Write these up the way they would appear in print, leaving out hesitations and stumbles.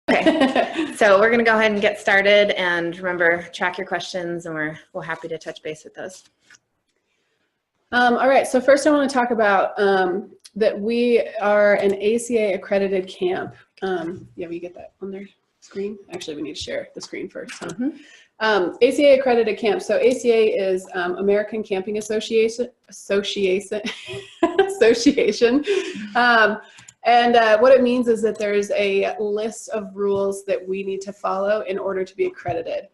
Okay, so we're going to go ahead and get started, and remember, track your questions, and we're happy to touch base with those. All right, so first I want to talk about that we are an ACA accredited camp. Yeah, we get that on their screen. Actually, we need to share the screen first. Huh? ACA accredited camp. So ACA is American Camping Association. And what it means is that there's a list of rules that we need to follow in order to be accredited.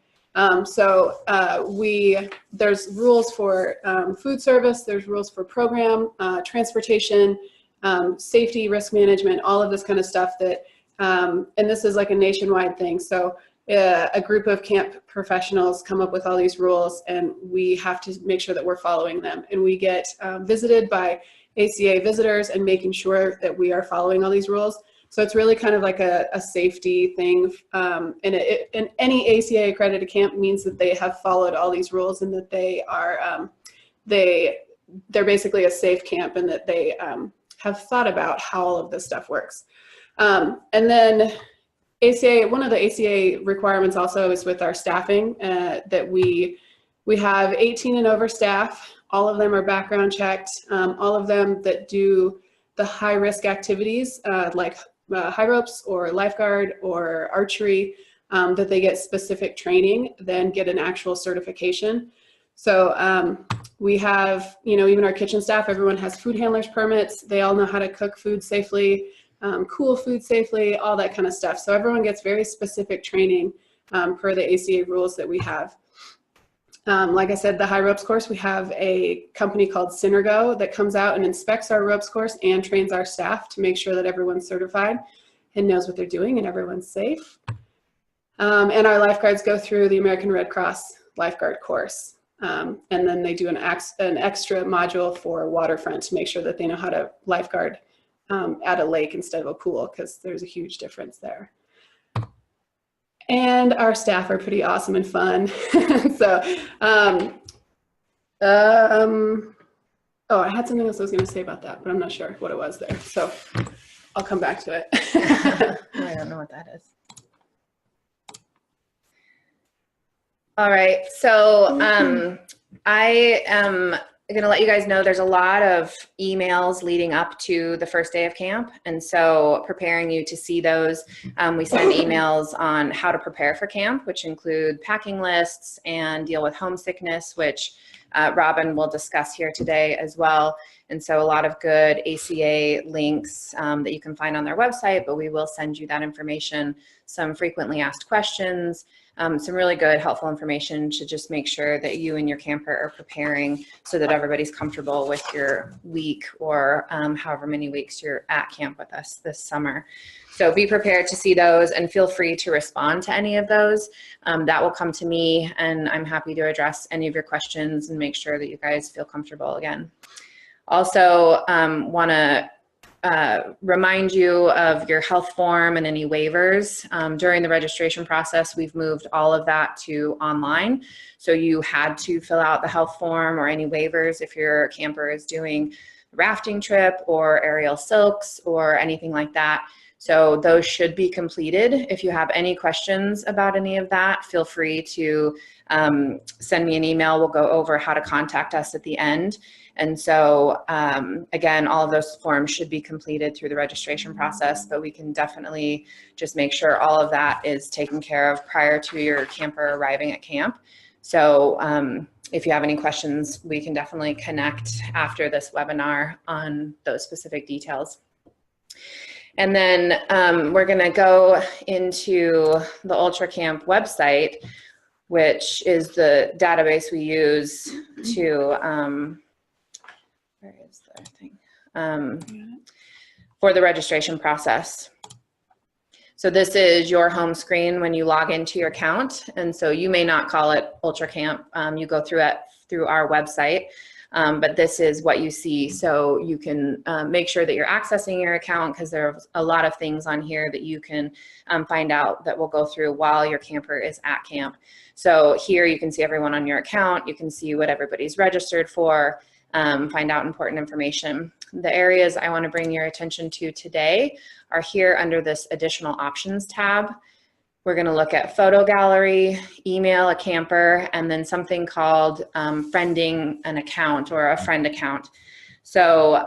There's rules for food service, there's rules for program, transportation, safety, risk management, all of this kind of stuff that, and this is like a nationwide thing. So a group of camp professionals come up with all these rules, and we have to make sure that we're following them. And we get visited by ACA visitors and making sure that we are following all these rules. So it's really kind of like a safety thing. And any ACA accredited camp means that they have followed all these rules, and that they are, they're basically a safe camp, and that they have thought about how all of this stuff works. And then ACA, one of the ACA requirements also is with our staffing, that we have 18 and over staff. All of them are background checked. All of them that do the high risk activities like high ropes or lifeguard or archery, that they get specific training, then get an actual certification. So we have, even our kitchen staff, everyone has food handlers permits. They all know how to cook food safely, cool food safely, all that kind of stuff. So everyone gets very specific training per the ACA rules that we have. Like I said, the high ropes course, we have a company called Synergo that comes out and inspects our ropes course and trains our staff to make sure that everyone's certified and knows what they're doing and everyone's safe. And our lifeguards go through the American Red Cross lifeguard course. And then they do an extra module for waterfront to make sure that they know how to lifeguard at a lake instead of a pool, because there's a huge difference there. And our staff are pretty awesome and fun. So, oh, I had something else I was going to say about that, but I'm not sure what it was there. So I'll come back to it. I don't know what that is. All right. So I am going to let you guys know there's a lot of emails leading up to the first day of camp. And so preparing you to see those, we send emails on how to prepare for camp, which include packing lists and deal with homesickness, which Robin will discuss here today as well. And so a lot of good ACA links that you can find on their website, but we will send you that information, some frequently asked questions, some really good helpful information to just make sure that you and your camper are preparing so that everybody's comfortable with your week or however many weeks you're at camp with us this summer. So be prepared to see those and feel free to respond to any of those. That will come to me, and I'm happy to address any of your questions and make sure that you guys feel comfortable again. Also want to remind you of your health form and any waivers. During the registration process, we've moved all of that to online. So you had to fill out the health form or any waivers if your camper is doing a rafting trip or aerial silks or anything like that. So those should be completed. If you have any questions about any of that, feel free to send me an email. We'll go over how to contact us at the end. And so, again, all of those forms should be completed through the registration process, but we can definitely just make sure all of that is taken care of prior to your camper arriving at camp. So if you have any questions, we can definitely connect after this webinar on those specific details. And then we're going to go into the Ultra Camp website, which is the database we use to where is the thing? For the registration process. So this is your home screen when you log into your account. And so you may not call it Ultra Camp. You go through it through our website. But this is what you see. So you can make sure that you're accessing your account, because there are a lot of things on here that you can find out that we'll go through while your camper is at camp. So here you can see everyone on your account. You can see what everybody's registered for. find out important information. The areas I want to bring your attention to today are here under this additional options tab. We're going to look at photo gallery, email a camper, and then something called friending an account or a friend account. So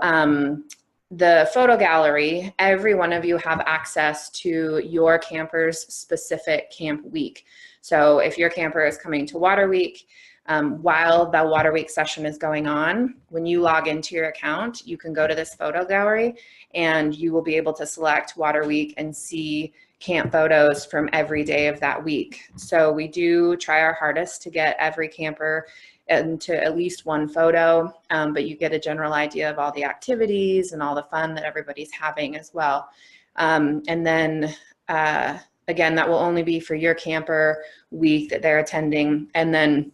the photo gallery, every one of you have access to your camper's specific camp week. So if your camper is coming to Water Week, while the Water Week session is going on, when you log into your account, you can go to this photo gallery and you will be able to select Water Week and see camp photos from every day of that week. So we do try our hardest to get every camper into at least one photo, but you get a general idea of all the activities and all the fun that everybody's having as well. And then again, that will only be for your camper week that they're attending. And then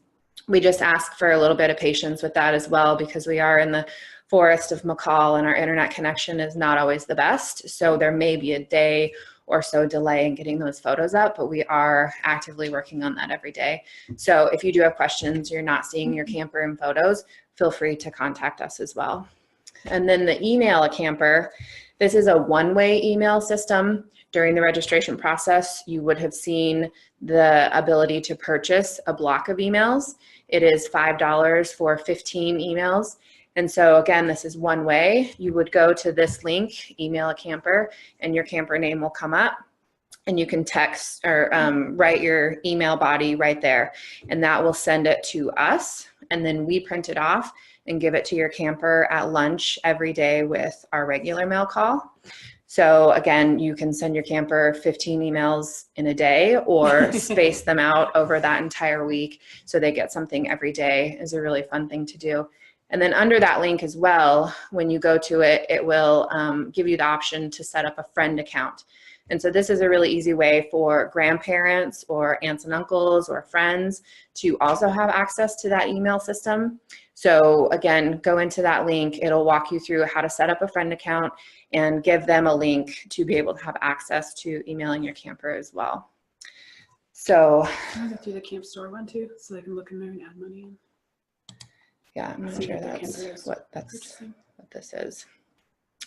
we just ask for a little bit of patience with that as well, because we are in the forest of McCall and our internet connection is not always the best. So there may be a day or so delay in getting those photos up, but we are actively working on that every day. So if you do have questions, you're not seeing your camper in photos, feel free to contact us as well. And then the email a camper, this is a one-way email system. During the registration process, you would have seen the ability to purchase a block of emails. It is $5 for 15 emails. And so again, this is one way. You would go to this link, email a camper, and your camper name will come up. And you can text or write your email body right there. And that will send it to us. And then we print it off and give it to your camper at lunch every day with our regular mail call. So again, you can send your camper 15 emails in a day or space them out over that entire week so they get something every day. Is a really fun thing to do. And then under that link as well, when you go to it, it will give you the option to set up a friend account. And so this is a really easy way for grandparents or aunts and uncles or friends to also have access to that email system. So again, go into that link. It'll walk you through how to set up a friend account and give them a link to be able to have access to emailing your camper as well. So I'm gonna do the camp store one too, so they can look in there and add money in. Yeah, I'm not sure that's what this is.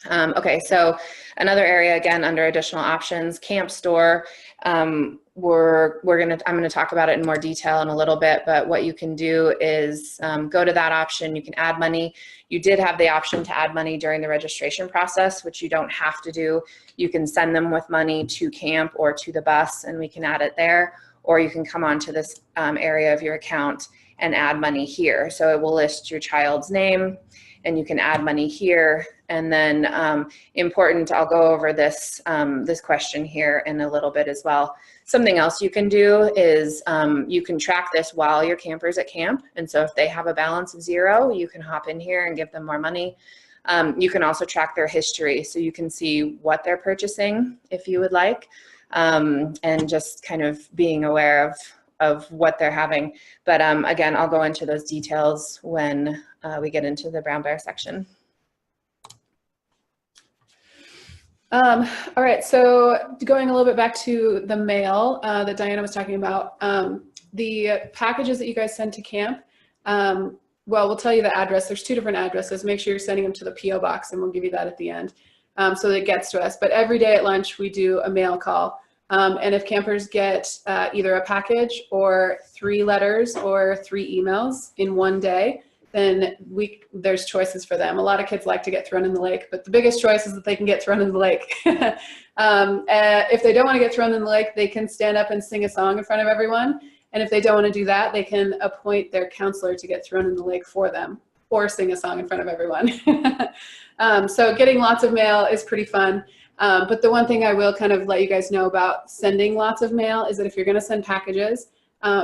Okay, so another area again under additional options, camp store. I'm gonna talk about it in more detail in a little bit, but what you can do is go to that option. You can add money. You did have the option to add money during the registration process, which you don't have to do. You can send them with money to camp or to the bus, and we can add it there. Or you can come onto this area of your account and add money here. So it will list your child's name, and you can add money here. And then important, I'll go over this, this question here in a little bit as well. Something else you can do is you can track this while your camper's at camp. And so if they have a balance of 0, you can hop in here and give them more money. You can also track their history, so you can see what they're purchasing if you would like, and just kind of being aware of what they're having. But again, I'll go into those details when we get into the Brown Bear section. All right, so going a little bit back to the mail that Diana was talking about, the packages that you guys send to camp, well, we'll tell you the address. There's 2 different addresses. Make sure you're sending them to the P.O. box, and we'll give you that at the end so that it gets to us. But every day at lunch, we do a mail call. And if campers get either a package or 3 letters or 3 emails in one day, then there's choices for them. A lot of kids like to get thrown in the lake, but the biggest choice is that they can get thrown in the lake. If they don't want to get thrown in the lake, they can stand up and sing a song in front of everyone. And if they don't want to do that, they can appoint their counselor to get thrown in the lake for them or sing a song in front of everyone. So getting lots of mail is pretty fun. But the one thing I will kind of let you guys know about sending lots of mail is that if you're going to send packages,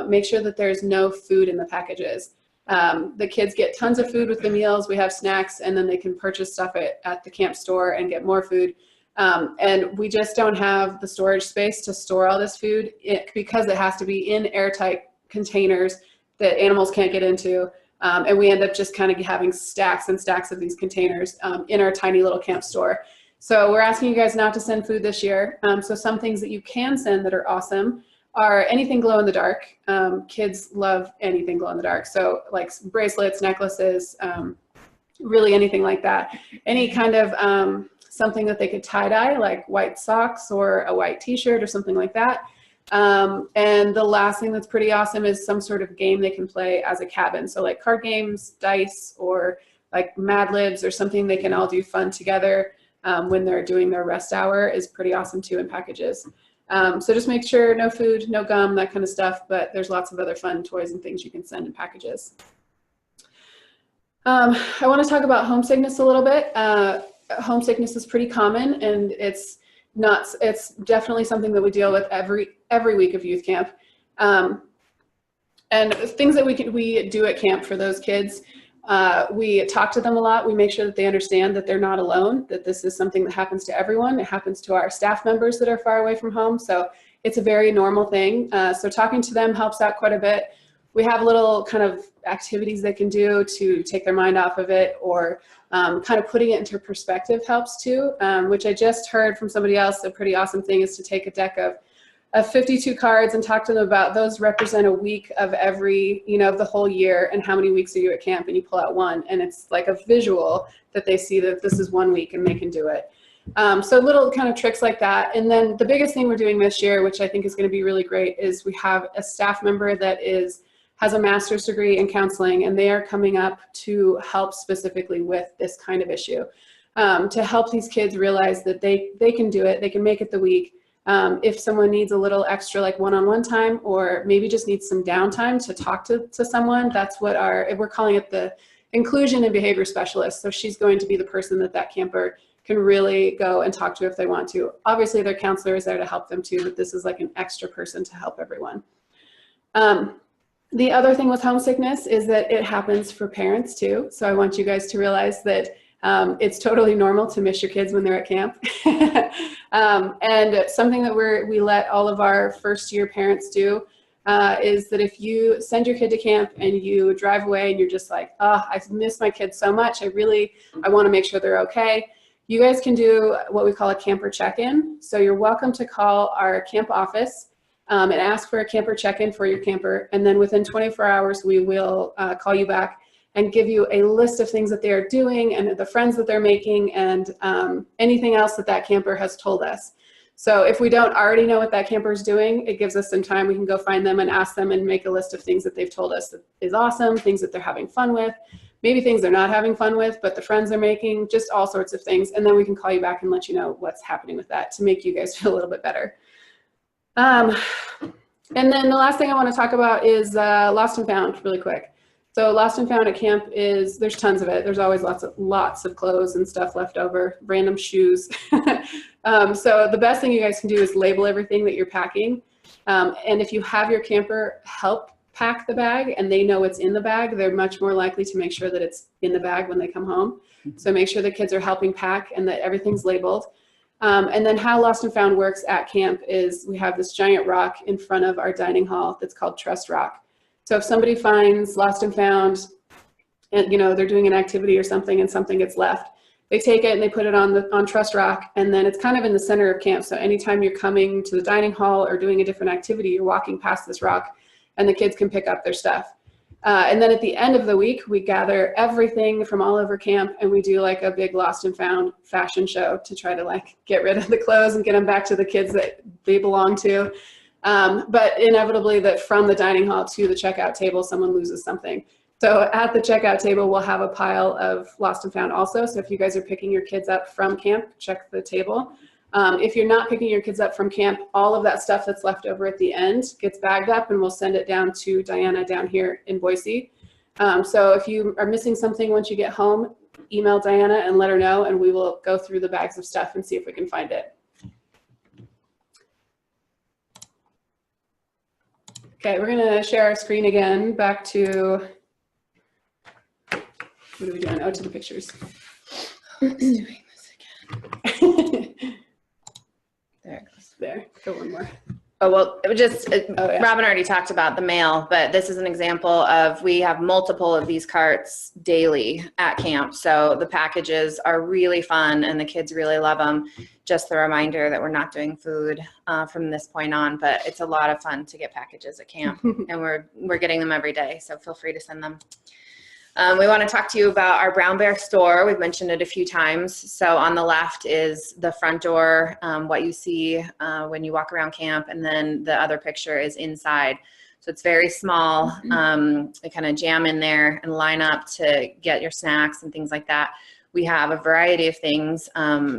make sure that there's no food in the packages. The kids get tons of food with the meals. We have snacks, and then they can purchase stuff at the camp store and get more food. And we just don't have the storage space to store all this food because it has to be in airtight containers that animals can't get into. And we end up just kind of having stacks and stacks of these containers in our tiny little camp store. So we're asking you guys not to send food this year. So some things that you can send that are awesome are anything glow in the dark. Kids love anything glow in the dark. So like bracelets, necklaces, really anything like that. Any kind of something that they could tie-dye, like white socks or a white t-shirt or something like that. And the last thing that's pretty awesome is some sort of game they can play as a cabin. So like card games, dice, or like Mad Libs or something they can all do fun together when they're doing their rest hour is pretty awesome too in packages. So just make sure no food, no gum, that kind of stuff, but there's lots of other fun toys and things you can send in packages. I want to talk about homesickness a little bit. Homesickness is pretty common, and it's definitely something that we deal with every week of youth camp. And things that we do at camp for those kids, we talk to them a lot. We make sure that they understand that they're not alone, that this is something that happens to everyone. It happens to our staff members that are far away from home. So it's a very normal thing. So talking to them helps out quite a bit. We have little kind of activities they can do to take their mind off of it, or kind of putting it into perspective helps too, which I just heard from somebody else. A pretty awesome thing is to take a deck of 52 cards and talk to them about those represent a week of every, of the whole year, and how many weeks are you at camp, and you pull out one, and it's like a visual that they see that this is 1 week and they can do it. So little kind of tricks like that. And then the biggest thing we're doing this year, which I think is going to be really great, is we have a staff member that has a master's degree in counseling, and they are coming up to help specifically with this kind of issue, to help these kids realize that they can do it, they can make it the week. If someone needs a little extra like one-on-one time, or maybe just needs some downtime to talk to someone, that's what we're calling it the inclusion and behavior specialist. So she's going to be the person that camper can really go and talk to if they want to. Obviously their counselor is there to help them too, but this is like an extra person to help everyone. The other thing with homesickness is that it happens for parents too. So I want you guys to realize that it's totally normal to miss your kids when they're at camp. And something that we let all of our first-year parents do is that if you send your kid to camp and you drive away and you're just like, oh, I miss my kids so much, I want to make sure they're okay, you guys can do what we call a camper check-in. So you're welcome to call our camp office and ask for a camper check-in for your camper, and then within 24 hours we will call you back and give you a list of things that they are doing and the friends that they're making, and anything else that camper has told us. So if we don't already know what that camper is doing, it gives us some time. We can go find them and ask them and make a list of things that they've told us that is awesome, things that they're having fun with, maybe things they're not having fun with, but the friends are making, just all sorts of things. And then we can call you back and let you know what's happening with that to make you guys feel a little bit better. And then the last thing I want to talk about is Lost and Found really quick. So Lost and Found at camp there's tons of it. There's always lots of clothes and stuff left over, random shoes. So the best thing you guys can do is label everything that you're packing. And if you have your camper help pack the bag and they know what's in the bag, they're much more likely to make sure that it's in the bag when they come home. So make sure the kids are helping pack and that everything's labeled. And then how Lost and Found works at camp is we have this giant rock in front of our dining hall that's called Trust Rock. So if somebody finds Lost and Found and they're doing an activity or something and something gets left, they take it and they put it on Trust Rock, and then it's kind of in the center of camp. So anytime you're coming to the dining hall or doing a different activity, you're walking past this rock and the kids can pick up their stuff. And then at the end of the week, we gather everything from all over camp and we do like a big Lost and Found fashion show to try to like get rid of the clothes and get them back to the kids that they belong to. But inevitably that from the dining hall to the checkout table, someone loses something. So at the checkout table, we'll have a pile of Lost and Found also. So if you guys are picking your kids up from camp, check the table. If you're not picking your kids up from camp, all of that stuff that's left over at the end gets bagged up and we'll send it down to Diana down here in Boise. So if you are missing something once you get home, email Diana and let her know, and we will go through the bags of stuff and see if we can find it. Okay, we're gonna share our screen again, back to, what are we doing? Oh, to the pictures. Who's doing this again? There it goes. There, go one more. Oh, well, it was just, Robin already talked about the mail, but this is an example of, we have multiple of these carts daily at camp. So the packages are really fun and the kids really love them. Just the reminder that we're not doing food from this point on, but it's a lot of fun to get packages at camp and we're getting them every day. So feel free to send them. We want to talk to you about our Brown Bear store. We've mentioned it a few times. So on the left is the front door, what you see when you walk around camp, and then the other picture is inside. So it's very small. You kind of jam in there and line up to get your snacks and things like that. We have a variety of things,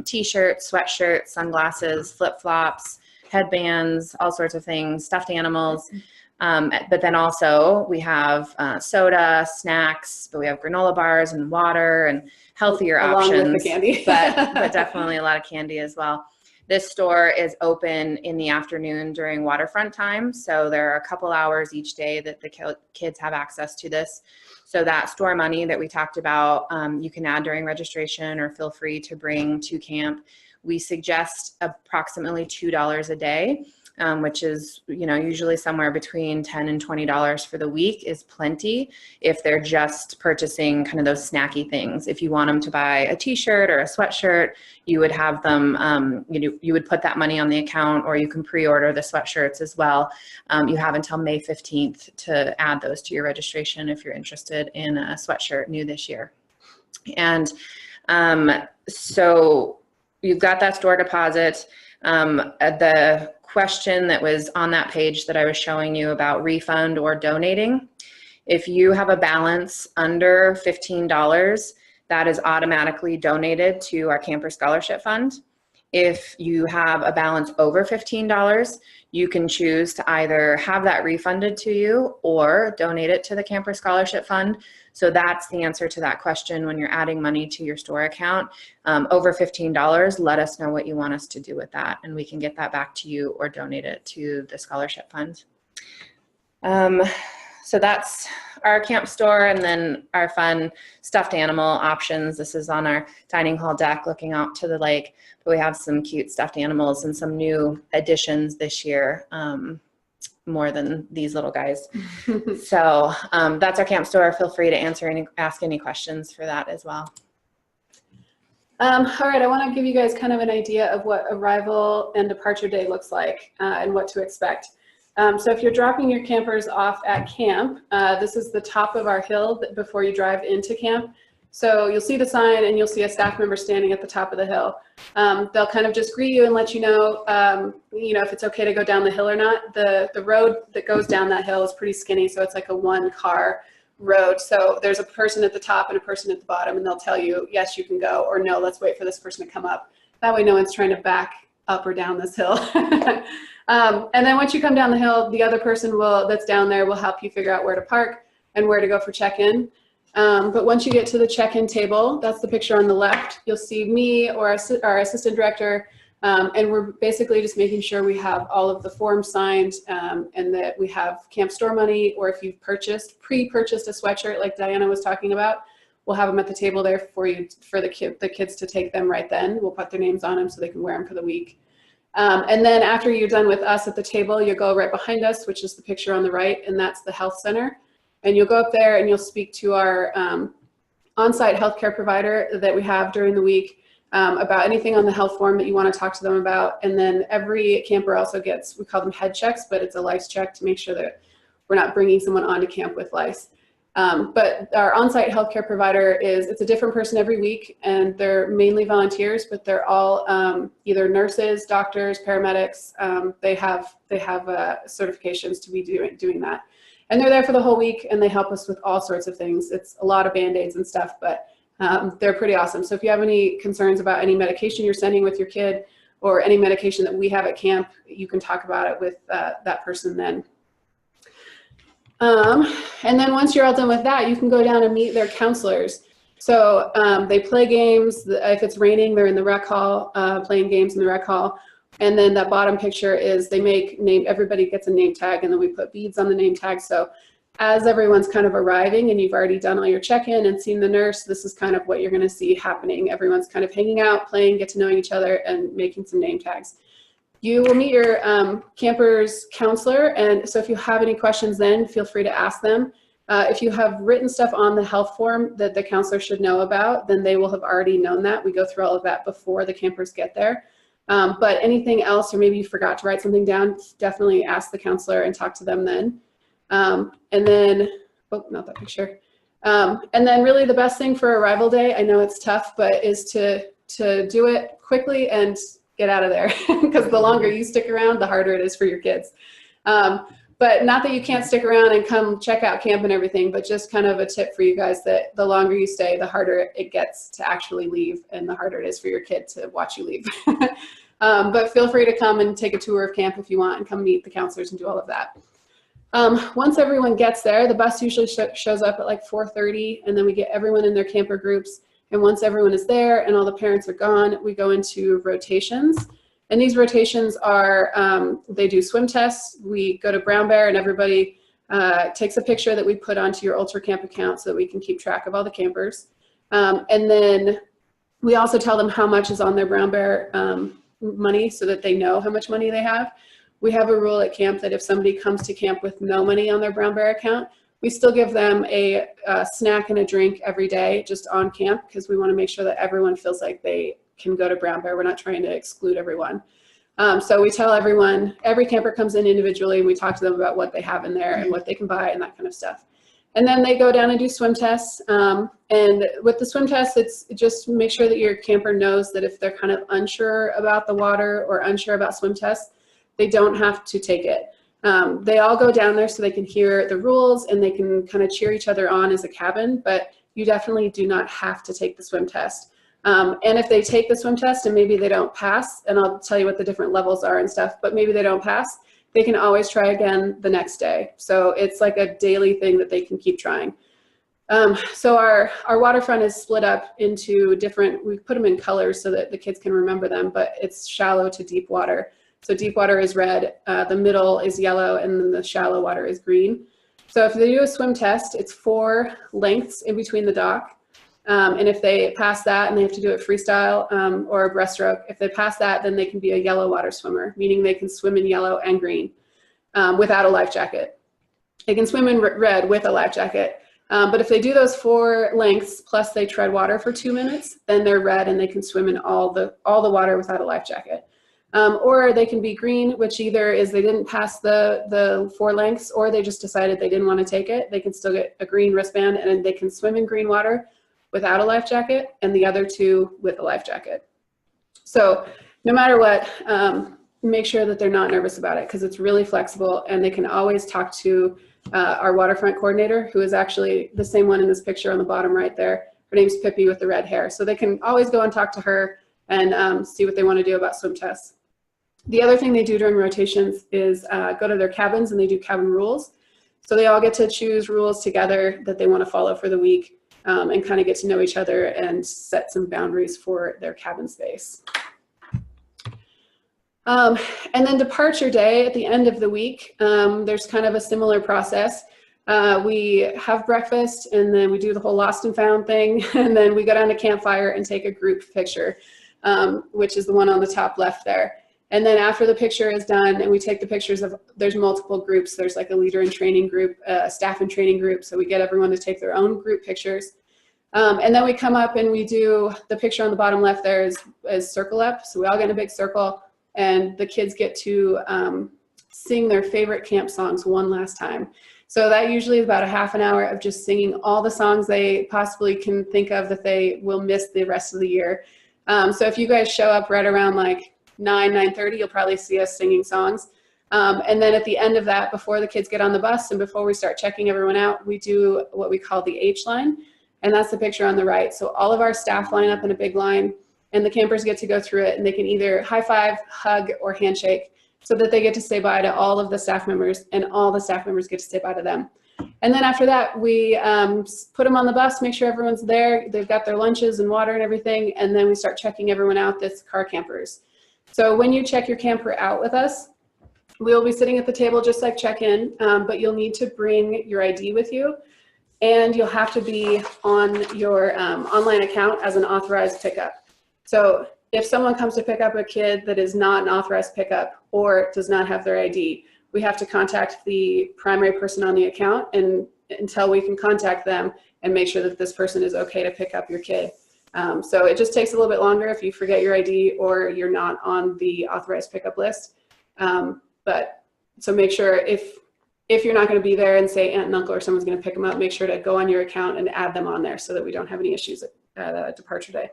t-shirts, sweatshirts, sunglasses, flip-flops, headbands, all sorts of things, stuffed animals. But then also we have soda, snacks, but we have granola bars and water and healthier options. Along with the candy. but definitely a lot of candy as well. This store is open in the afternoon during waterfront time. So there are a couple hours each day that the kids have access to this. So that store money that we talked about, you can add during registration or feel free to bring to camp. We suggest approximately $2 a day. Which is, usually somewhere between $10 and $20 for the week is plenty if they're just purchasing kind of those snacky things. If you want them to buy a t-shirt or a sweatshirt, you would have them, you would put that money on the account, or you can pre-order the sweatshirts as well. You have until May 15th to add those to your registration if you're interested in a sweatshirt new this year. And so you've got that store deposit. The question that was on that page that I was showing you about refund or donating, if you have a balance under $15, that is automatically donated to our Camper Scholarship Fund. If you have a balance over $15, you can choose to either have that refunded to you or donate it to the Camper Scholarship Fund. So that's the answer to that question when you're adding money to your store account. Over $15, let us know what you want us to do with that, and we can get that back to you or donate it to the scholarship fund. So that's our camp store, and then our fun stuffed animal options. This is on our dining hall deck looking out to the lake, but we have some cute stuffed animals and some new additions this year, more than these little guys. So that's our camp store. Feel free to ask any questions for that as well. All right, I want to give you guys kind of an idea of what arrival and departure day looks like and what to expect. So if you're dropping your campers off at camp, this is the top of our hill before you drive into camp. So you'll see the sign and you'll see a staff member standing at the top of the hill. They'll kind of just greet you and let you know, if it's okay to go down the hill or not. The road that goes down that hill is pretty skinny, so it's like a one-car road. So there's a person at the top and a person at the bottom, and they'll tell you, yes, you can go, or no, let's wait for this person to come up. That way no one's trying to back up or down this hill. And then once you come down the hill, the other person that's down there will help you figure out where to park and where to go for check-in. But once you get to the check-in table, that's the picture on the left, you'll see me or our assistant director, and we're basically just making sure we have all of the forms signed and that we have camp store money, or if you've pre-purchased a sweatshirt like Diana was talking about, we'll have them at the table there for you, for the kids to take them right then. We'll put their names on them so they can wear them for the week. And then after you're done with us at the table, you'll go right behind us, which is the picture on the right, and that's the health center. And you'll go up there and you'll speak to our on-site healthcare provider that we have during the week about anything on the health form that you want to talk to them about. And then every camper also gets, we call them head checks, but it's a lice check to make sure that we're not bringing someone onto camp with lice. But our on-site healthcare provider it's a different person every week, and they're mainly volunteers, but they're all either nurses, doctors, paramedics. They have certifications to be doing that. And they're there for the whole week, and they help us with all sorts of things. It's a lot of Band-Aids and stuff, but they're pretty awesome. So if you have any concerns about any medication you're sending with your kid, or any medication that we have at camp, you can talk about it with that person then. And then once you're all done with that, you can go down and meet their counselors. So they play games. If it's raining, they're in the rec hall playing games in the rec hall. And then that bottom picture is everybody gets a name tag, and then we put beads on the name tag. So as everyone's kind of arriving and you've already done all your check-in and seen the nurse, this is kind of what you're going to see happening. Everyone's kind of hanging out, playing, get to knowing each other, and making some name tags. You will meet your camper's counselor, and so if you have any questions then, feel free to ask them. If you have written stuff on the health form that the counselor should know about, then they will have already known that. We go through all of that before the campers get there. But anything else, or maybe you forgot to write something down, definitely ask the counselor and talk to them then. And then, oh, not that picture. And then really the best thing for arrival day, I know it's tough, but is to do it quickly and get out of there, because the longer you stick around, the harder it is for your kids. But not that you can't stick around and come check out camp and everything, but just kind of a tip for you guys that the longer you stay, the harder it gets to actually leave, and the harder it is for your kid to watch you leave. But feel free to come and take a tour of camp if you want, and come meet the counselors and do all of that. Once everyone gets there, the bus usually shows up at like 4:30, and then we get everyone in their camper groups. And once everyone is there and all the parents are gone, we go into rotations. And these rotations are, they do swim tests. We go to Brown Bear, and everybody takes a picture that we put onto your Ultra Camp account so that we can keep track of all the campers. And then we also tell them how much is on their Brown Bear money, so that they know how much money they have. We have a rule at camp that if somebody comes to camp with no money on their Brown Bear account, we still give them a snack and a drink every day just on camp, because we want to make sure that everyone feels like they can go to Brown Bear. We're not trying to exclude everyone. So we tell everyone, every camper comes in individually, and we talk to them about what they have in there and what they can buy and that kind of stuff. And then they go down and do swim tests. And with the swim tests, it's just make sure that your camper knows that if they're kind of unsure about the water or unsure about swim tests, they don't have to take it. They all go down there so they can hear the rules, and they can kind of cheer each other on as a cabin, but you definitely do not have to take the swim test. And if they take the swim test and maybe they don't pass, and I'll tell you what the different levels are and stuff, but maybe they don't pass, they can always try again the next day. So it's like a daily thing that they can keep trying. So our waterfront is split up into different, we put them in colors so that the kids can remember them, but it's shallow to deep water. So deep water is red, the middle is yellow, and then the shallow water is green. So if they do a swim test, it's 4 lengths in between the dock. And if they pass that, and they have to do it freestyle or a breaststroke, if they pass that, then they can be a yellow water swimmer, meaning they can swim in yellow and green without a life jacket. They can swim in red with a life jacket. But if they do those 4 lengths, plus they tread water for 2 minutes, then they're red, and they can swim in all the water without a life jacket. Or they can be green, which either is they didn't pass the 4 lengths, or they just decided they didn't want to take it. They can still get a green wristband, and they can swim in green water without a life jacket, and the other 2 with a life jacket. So no matter what, make sure that they're not nervous about it, because it's really flexible, and they can always talk to our waterfront coordinator, who is actually the same one in this picture on the bottom right there. Her name's Pippi with the red hair. So they can always go and talk to her and see what they want to do about swim tests. The other thing they do during rotations is go to their cabins, and they do cabin rules. So they all get to choose rules together that they want to follow for the week, and kind of get to know each other and set some boundaries for their cabin space. And then departure day at the end of the week, there's kind of a similar process. We have breakfast, and then we do the whole lost and found thing, and then we go down to campfire and take a group picture, which is the one on the top left there. And then after the picture is done, and we take the pictures of, there's multiple groups. There's like a leader and training group, staff and training group. So we get everyone to take their own group pictures. And then we come up and we do, the picture on the bottom left there is circle up. So we all get in a big circle, and the kids get to sing their favorite camp songs one last time. So that usually is about a half an hour of just singing all the songs they possibly can think of that they will miss the rest of the year. So if you guys show up right around like 9:30, you'll probably see us singing songs. And then at the end of that, before the kids get on the bus and before we start checking everyone out, we do what we call the H line. And that's the picture on the right. So all of our staff line up in a big line, and the campers get to go through it, and they can either high five, hug, or handshake, so that they get to say bye to all of the staff members, and all the staff members get to say bye to them. And then after that, we put them on the bus, make sure everyone's there, they've got their lunches and water and everything, and then we start checking everyone out that's car campers. So when you check your camper out with us, we'll be sitting at the table just like check-in, but you'll need to bring your ID with you, and you'll have to be on your online account as an authorized pickup. So if someone comes to pick up a kid that is not an authorized pickup or does not have their ID, we have to contact the primary person on the account and until we can contact them and make sure that this person is okay to pick up your kid. So it just takes a little bit longer if you forget your ID or you're not on the authorized pickup list. But so make sure if if you're not going to be there and say aunt and uncle or someone's going to pick them up, make sure to go on your account and add them on there so that we don't have any issues at departure day.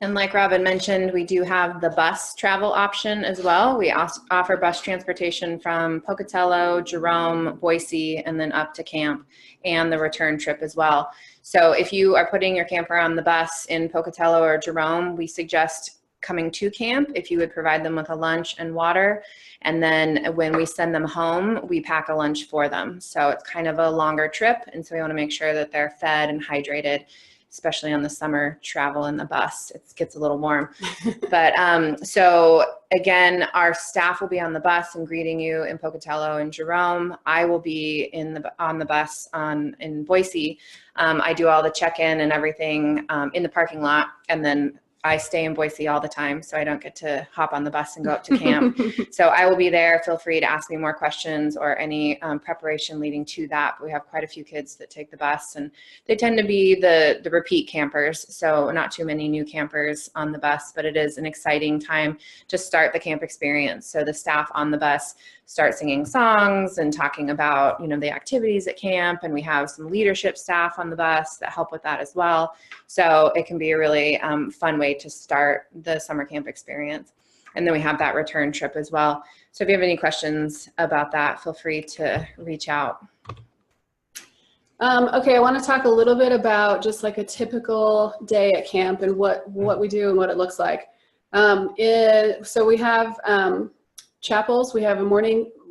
And like Robin mentioned, we do have the bus travel option as well. We offer bus transportation from Pocatello, Jerome, Boise, and then up to camp, and the return trip as well. So if you are putting your camper on the bus in Pocatello or Jerome, we suggest coming to camp if you would provide them with a lunch and water. And then when we send them home, we pack a lunch for them. So it's kind of a longer trip. And so we want to make sure that they're fed and hydrated, especially on the summer travel in the bus. It gets a little warm. But so again, our staff will be on the bus and greeting you in Pocatello and Jerome. I will be on the bus in Boise. I do all the check-in and everything in the parking lot, and then I stay in Boise all the time, so I don't get to hop on the bus and go up to camp. So I will be there. Feel free to ask me more questions or any preparation leading to that. But we have quite a few kids that take the bus, and they tend to be the repeat campers, so not too many new campers on the bus, but it is an exciting time to start the camp experience. So the staff on the bus start singing songs and talking about, you know, the activities at camp, and we have some leadership staff on the bus that help with that as well. So it can be a really fun way to start the summer camp experience. And then we have that return trip as well. So if you have any questions about that, feel free to reach out. Okay, I want to talk a little bit about just like a typical day at camp and what we do and what it looks like. So we have chapels. We have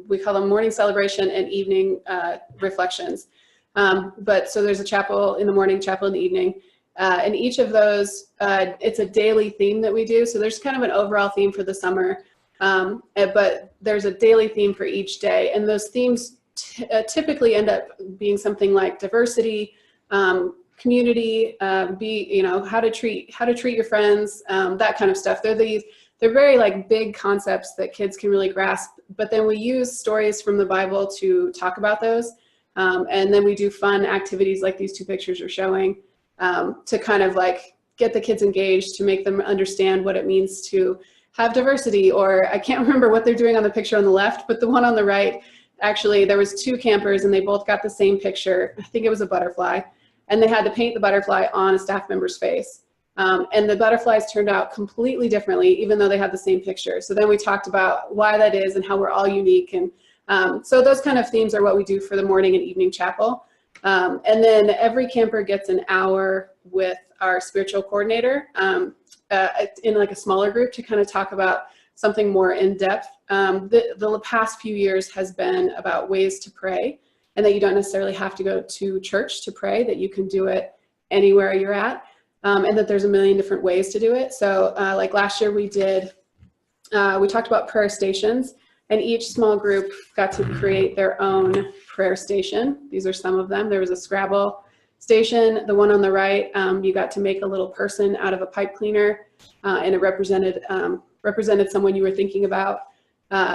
we call them morning celebration and evening reflections. So there's a chapel in the morning, chapel in the evening. And each of those, it's a daily theme that we do. So there's kind of an overall theme for the summer, but there's a daily theme for each day. And those themes typically end up being something like diversity, community, how to treat your friends, that kind of stuff. They're very like big concepts that kids can really grasp, but then we use stories from the Bible to talk about those. And then we do fun activities like these two pictures are showing, to kind of like get the kids engaged, to make them understand what it means to have diversity. Or I can't remember what they're doing on the picture on the left, but the one on the right, actually there was two campers and they both got the same picture. I think it was a butterfly, and they had to paint the butterfly on a staff member's face. And the butterflies turned out completely differently, even though they had the same picture. So then we talked about why that is and how we're all unique. And so those kind of themes are what we do for the morning and evening chapel. And then every camper gets an hour with our spiritual coordinator in like a smaller group to kind of talk about something more in depth. The past few years has been about ways to pray, and that you don't necessarily have to go to church to pray, that you can do it anywhere you're at. And that there's a million different ways to do it. So like last year we talked about prayer stations, and each small group got to create their own prayer station. These are some of them. There was a Scrabble station. The one on the right, you got to make a little person out of a pipe cleaner, and it represented someone you were thinking about.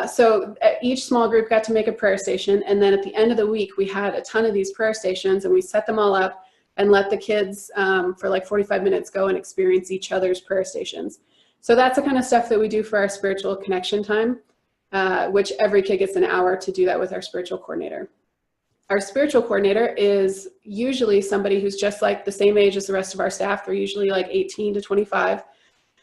So each small group got to make a prayer station, and then at the end of the week we had a ton of these prayer stations, and we set them all up and let the kids for like 45 minutes go and experience each other's prayer stations. So that's the kind of stuff that we do for our spiritual connection time, which every kid gets an hour to do that with our spiritual coordinator. Our spiritual coordinator is usually somebody who's just like the same age as the rest of our staff. They're usually like 18 to 25.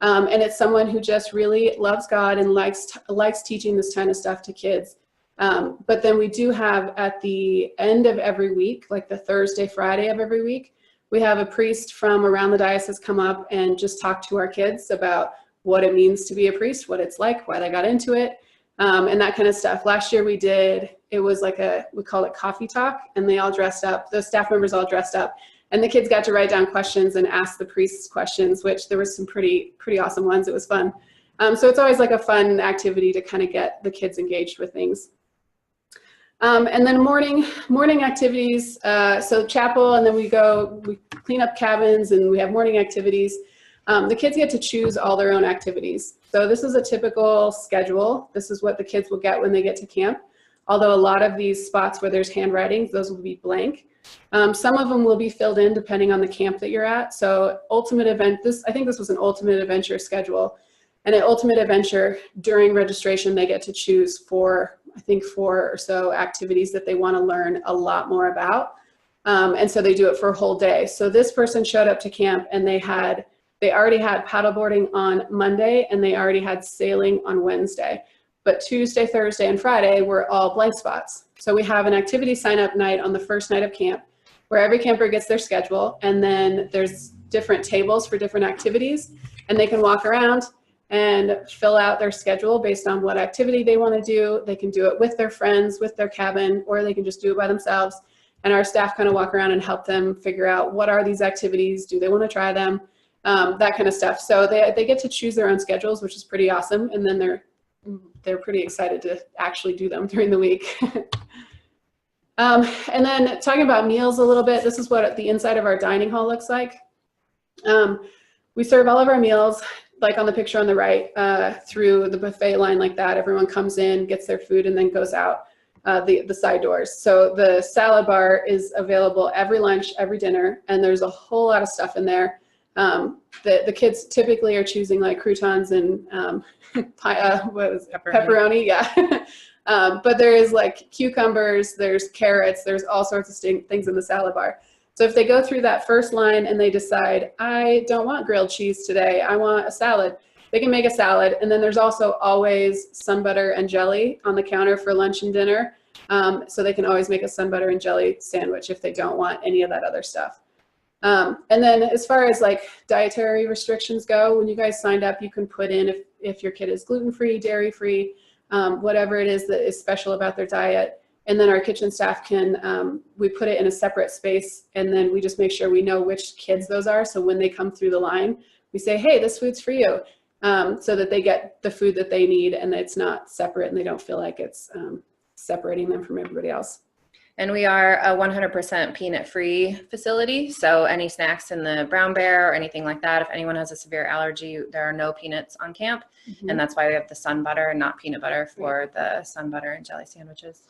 And it's someone who just really loves God and likes teaching this kind of stuff to kids. But then we do have at the end of every week, like the Thursday, Friday of every week, we have a priest from around the diocese come up and just talk to our kids about what it means to be a priest, what it's like, why they got into it, and that kind of stuff. Last year it was like we called it coffee talk, and they all dressed up, the staff members all dressed up, and the kids got to write down questions and ask the priests questions, which there was some pretty awesome ones. It was fun. So it's always like a fun activity to kind of get the kids engaged with things. And then morning activities, so chapel, and then we clean up cabins, and we have morning activities. The kids get to choose all their own activities. So this is a typical schedule. This is what the kids will get when they get to camp. Although a lot of these spots where there's handwriting, those will be blank. Some of them will be filled in depending on the camp that you're at. So Ultimate Event, I think this was an Ultimate Adventure schedule. And at Ultimate Adventure, during registration, they get to choose for I think 4 or so activities that they want to learn a lot more about. And so they do it for a whole day. So this person showed up to camp and they already had paddleboarding on Monday and they already had sailing on Wednesday. But Tuesday, Thursday, and Friday were all blank spots. So we have an activity sign up night on the first night of camp where every camper gets their schedule, and then there's different tables for different activities, and they can walk around and fill out their schedule based on what activity they want to do. They can do it with their friends, with their cabin, or they can just do it by themselves. And our staff kind of walk around and help them figure out what are these activities, do they want to try them, that kind of stuff. So they get to choose their own schedules, which is pretty awesome, and then they're pretty excited to actually do them during the week. And then talking about meals a little bit, this is what the inside of our dining hall looks like. We serve all of our meals, like on the picture on the right, through the buffet line like that. Everyone comes in, gets their food, and then goes out the side doors. So the salad bar is available every lunch, every dinner, and there's a whole lot of stuff in there. The kids typically are choosing like croutons and pepperoni, yeah. But there is like cucumbers, there's carrots, there's all sorts of things in the salad bar. So if they go through that first line and they decide, I don't want grilled cheese today, I want a salad, they can make a salad. And then there's also always sun butter and jelly on the counter for lunch and dinner. So they can always make a sun butter and jelly sandwich if they don't want any of that other stuff. And then as far as like dietary restrictions go, when you guys signed up, you can put in if your kid is gluten-free, dairy-free, whatever it is that is special about their diet. And then our kitchen staff can, we put it in a separate space, and then we just make sure we know which kids those are. So when they come through the line, we say, hey, this food's for you, so that they get the food that they need and it's not separate and they don't feel like it's separating them from everybody else. And we are a 100% peanut-free facility, so any snacks in the brown bear or anything like that, if anyone has a severe allergy, there are no peanuts on camp, and that's why we have the sun butter and not peanut butter for the sun butter and jelly sandwiches.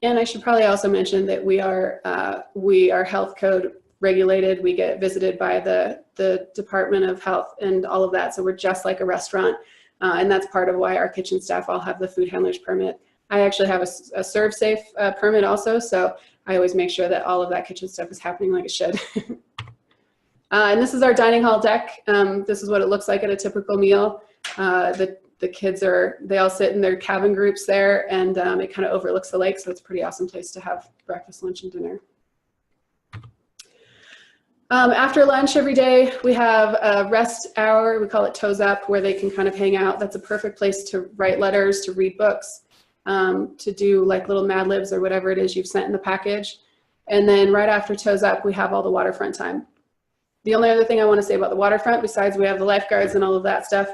And I should probably also mention that we are health code regulated. We get visited by the Department of Health and all of that, so we're just like a restaurant, and that's part of why our kitchen staff all have the food handler's permit. I actually have a ServSafe permit also, so I always make sure that all of that kitchen stuff is happening like it should. And this is our dining hall deck. This is what it looks like at a typical meal. The kids they all sit in their cabin groups there, and it kind of overlooks the lake, so it's a pretty awesome place to have breakfast, lunch, and dinner. After lunch every day, we have a rest hour. We call it Toes Up, where they can kind of hang out. That's a perfect place to write letters, to read books, to do like little Mad Libs or whatever it is you've sent in the package. And then right after Toes Up, we have all the waterfront time. The only other thing I want to say about the waterfront, besides we have the lifeguards and all of that stuff,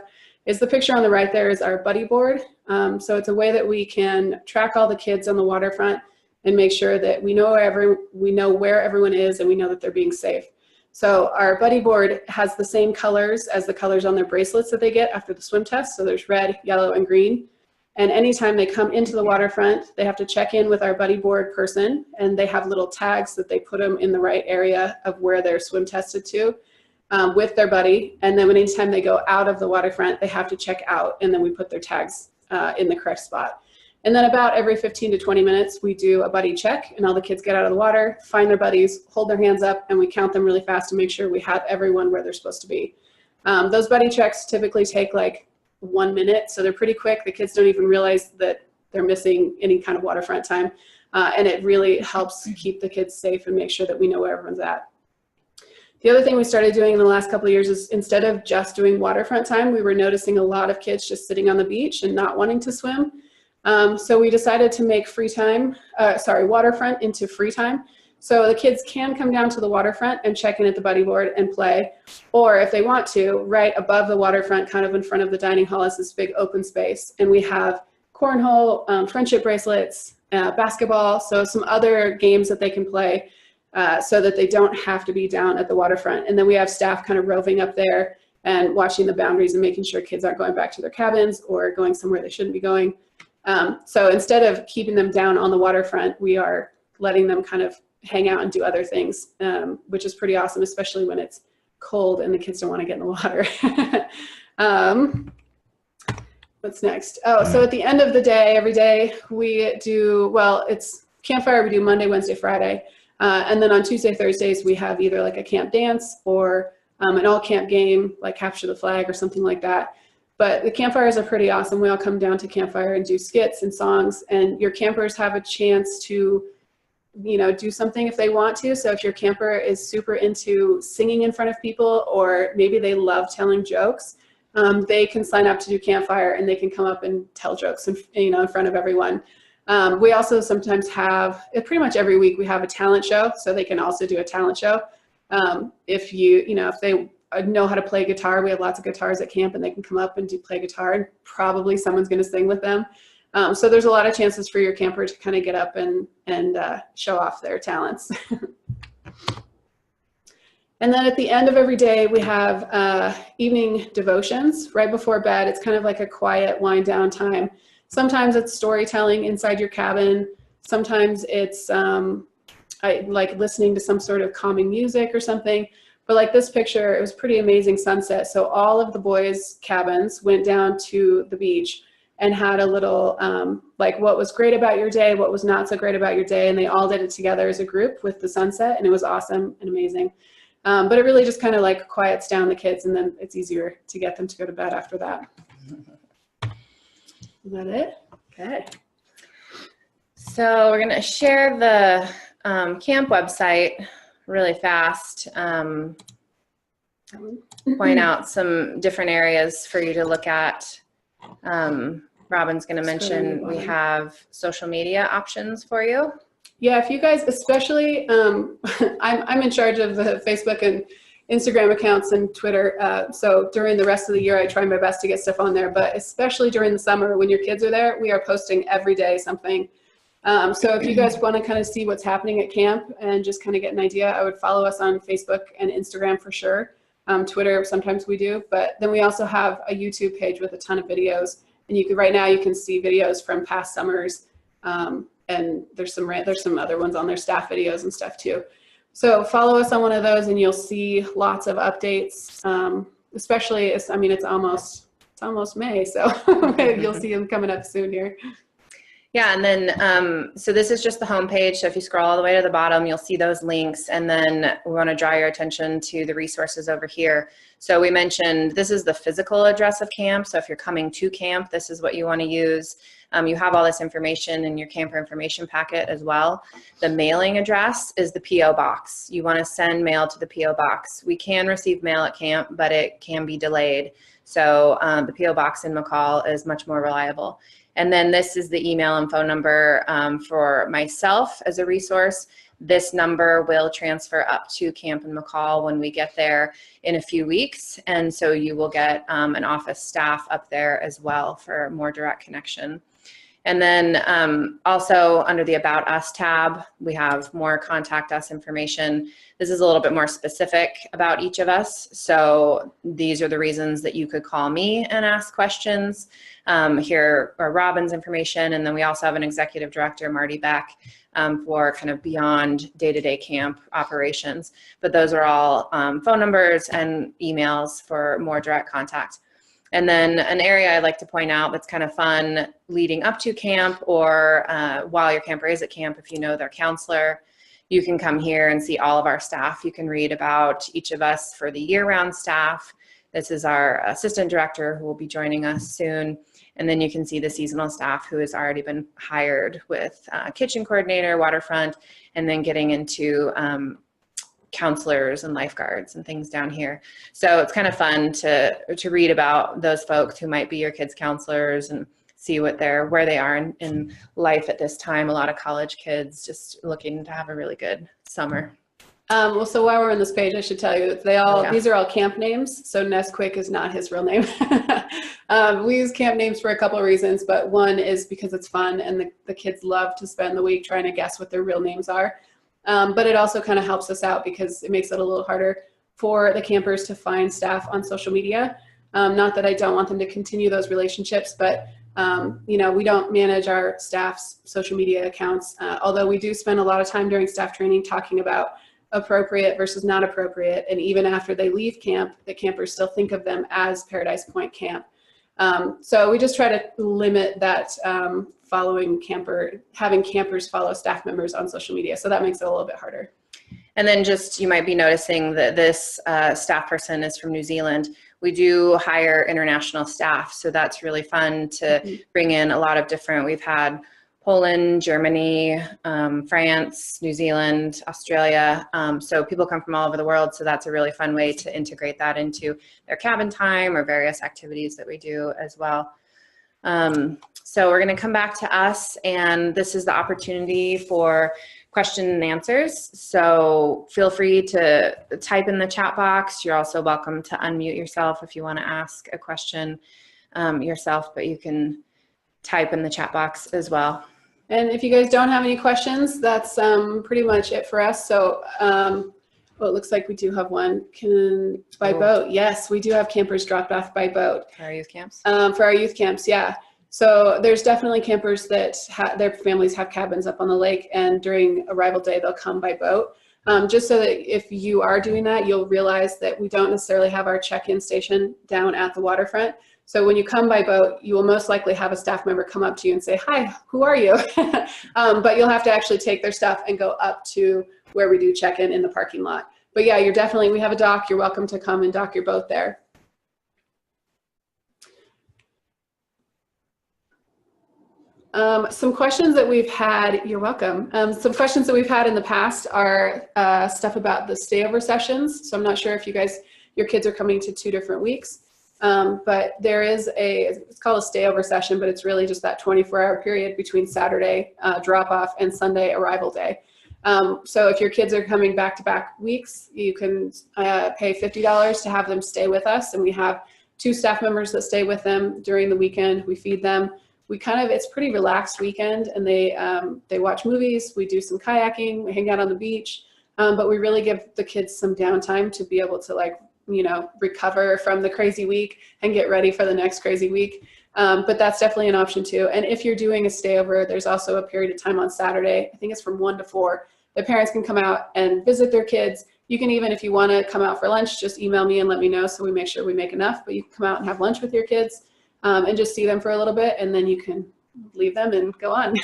is the picture on the right there is our buddy board. So it's a way that we can track all the kids on the waterfront and make sure that we know where everyone is and we know that they're being safe. So our buddy board has the same colors as the colors on their bracelets that they get after the swim test. So there's red, yellow, and green. And anytime they come into the waterfront, they have to check in with our buddy board person, and they have little tags that they put them in the right area of where they're swim tested to with their buddy. And then anytime they go out of the waterfront, they have to check out, and then we put their tags in the correct spot. And then about every 15 to 20 minutes, we do a buddy check, and all the kids get out of the water, find their buddies, hold their hands up, and we count them really fast to make sure we have everyone where they're supposed to be. Those buddy checks typically take like 1 minute, so they're pretty quick. The kids don't even realize that they're missing any kind of waterfront time, and it really helps keep the kids safe and make sure that we know where everyone's at. The other thing we started doing in the last couple of years is instead of just doing waterfront time, we were noticing a lot of kids just sitting on the beach and not wanting to swim. So we decided to make waterfront into free time. So the kids can come down to the waterfront and check in at the buddy board and play. Or if they want to, right above the waterfront, kind of in front of the dining hall, is this big open space. And we have cornhole, friendship bracelets, basketball, so some other games that they can play so that they don't have to be down at the waterfront. And then we have staff kind of roving up there and watching the boundaries and making sure kids aren't going back to their cabins or going somewhere they shouldn't be going. So instead of keeping them down on the waterfront, we are letting them kind of hang out and do other things, which is pretty awesome, especially when it's cold and the kids don't want to get in the water. What's next? Oh, so at the end of the day, every day we do, well, it's campfire. We do Monday, Wednesday, Friday. And then on Tuesday, Thursdays, we have either like a camp dance or an all camp game, like capture the flag or something like that. But the campfires are pretty awesome. We all come down to campfire and do skits and songs, and your campers have a chance to, you know, do something if they want to. So if your camper is super into singing in front of people, or maybe they love telling jokes, they can sign up to do campfire and they can come up and tell jokes in, you know, in front of everyone. We also sometimes have, pretty much every week we have a talent show, so they can also do a talent show. If if they know how to play guitar, we have lots of guitars at camp and they can come up and play guitar, and probably someone's going to sing with them. So there's a lot of chances for your camper to kind of get up and show off their talents. And then at the end of every day, we have evening devotions right before bed. It's kind of like a quiet wind down time. Sometimes it's storytelling inside your cabin. Sometimes it's like listening to some sort of calming music or something. But like this picture, it was pretty amazing sunset. So all of the boys' cabins went down to the beach and had a little, like what was great about your day, what was not so great about your day. And they all did it together as a group with the sunset, and it was awesome and amazing. But it really just kind of like quiets down the kids, and then it's easier to get them to go to bed after that. Is that it? Okay. So we're going to share the camp website really fast. Point out some different areas for you to look at. Robin's going to mention we have social media options for you. Yeah, if you guys, especially, I'm in charge of the Facebook and Instagram accounts and Twitter. So during the rest of the year, I try my best to get stuff on there. But especially during the summer, when your kids are there, we are posting every day something. So if you guys want to kind of see what's happening at camp and just kind of get an idea, I would follow us on Facebook and Instagram for sure. Twitter, sometimes we do. But then we also have a YouTube page with a ton of videos. And you can, right now you can see videos from past summers. And there's some other ones on there, staff videos and stuff too. So follow us on one of those and you'll see lots of updates, especially, it's almost May, so you'll see them coming up soon here. Yeah, and then, so this is just the homepage. So if you scroll all the way to the bottom, you'll see those links. And then we want to draw your attention to the resources over here. So we mentioned this is the physical address of camp. So if you're coming to camp, this is what you want to use. You have all this information in your camper information packet as well. The mailing address is the P.O. box. You want to send mail to the P.O. box. We can receive mail at camp, but it can be delayed. So the P.O. box in McCall is much more reliable. And then this is the email and phone number for myself as a resource. This number will transfer up to Camp in McCall when we get there in a few weeks. And so you will get an office staff up there as well for more direct connection. And then also under the About Us tab, we have more contact us information. This is a little bit more specific about each of us. So these are the reasons that you could call me and ask questions. Here are Robin's information. And then we also have an executive director, Marty Beck, for kind of beyond day-to-day camp operations. But those are all phone numbers and emails for more direct contact. And then an area I'd like to point out that's kind of fun leading up to camp or while your camper is at camp, if you know their counselor, you can come here and see all of our staff. You can read about each of us for the year-round staff. This is our assistant director who will be joining us soon. And then you can see the seasonal staff who has already been hired with kitchen coordinator, waterfront, and then getting into counselors and lifeguards and things down here. So it's kind of fun to read about those folks who might be your kids' counselors and see what where they are in life at this time. A lot of college kids just looking to have a really good summer. Well, so while we're on this page, I should tell you these are all camp names. So Nesquik is not his real name. We use camp names for a couple of reasons, but one is because it's fun and the kids love to spend the week trying to guess what their real names are. But it also kind of helps us out because it makes it a little harder for the campers to find staff on social media. Not that I don't want them to continue those relationships, but we don't manage our staff's social media accounts, although we do spend a lot of time during staff training talking about appropriate versus not appropriate. And even after they leave camp, the campers still think of them as Paradise Point Camp. So we just try to limit that having campers follow staff members on social media. So that makes it a little bit harder. And then just, you might be noticing that this staff person is from New Zealand. We do hire international staff, so that's really fun to bring in a lot of different, we've had Poland, Germany, France, New Zealand, Australia. So people come from all over the world, so that's a really fun way to integrate that into their cabin time or various activities that we do as well. So we're gonna come back to us, and this is the opportunity for question and answers. So feel free to type in the chat box. You're also welcome to unmute yourself if you want to ask a question yourself, but you can type in the chat box as well. And if you guys don't have any questions, that's pretty much it for us. So well, it looks like we do have one. By boat. Yes, we do have campers dropped off by boat. For our youth camps? For our youth camps, yeah. So there's definitely campers that their families have cabins up on the lake, and during arrival day, they'll come by boat. Just so that if you are doing that, you'll realize that we don't necessarily have our check-in station down at the waterfront. So when you come by boat, you will most likely have a staff member come up to you and say, "Hi, who are you?" But you'll have to actually take their stuff and go up to where we do check-in in the parking lot. But yeah, we have a dock. You're welcome to come and dock your boat there. Some questions that we've had, you're welcome. Some questions that we've had in the past are stuff about the stayover sessions. So I'm not sure if your kids are coming to 2 different weeks, but there is it's called a stayover session, but it's really just that 24-hour period between Saturday drop-off and Sunday arrival day. So if your kids are coming back-to-back weeks, you can pay $50 to have them stay with us, and we have 2 staff members that stay with them during the weekend. We feed them. It's pretty relaxed weekend, and they watch movies, we do some kayaking, we hang out on the beach, but we really give the kids some downtime to be able to recover from the crazy week and get ready for the next crazy week. But that's definitely an option too. And if you're doing a stayover, there's also a period of time on Saturday, I think it's from 1 to 4, the parents can come out and visit their kids. You can even, if you want to come out for lunch, just email me and let me know so we make sure we make enough, but you can come out and have lunch with your kids. And just see them for a little bit, and then you can leave them and go on.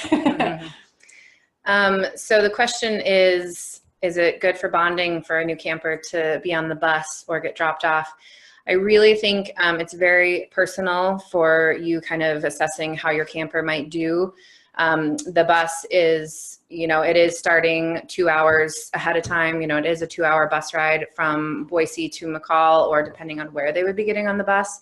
So the question is it good for bonding for a new camper to be on the bus or get dropped off? I really think it's very personal for you kind of assessing how your camper might do. The bus is, it is starting 2 hours ahead of time. It is a 2-hour bus ride from Boise to McCall, or depending on where they would be getting on the bus.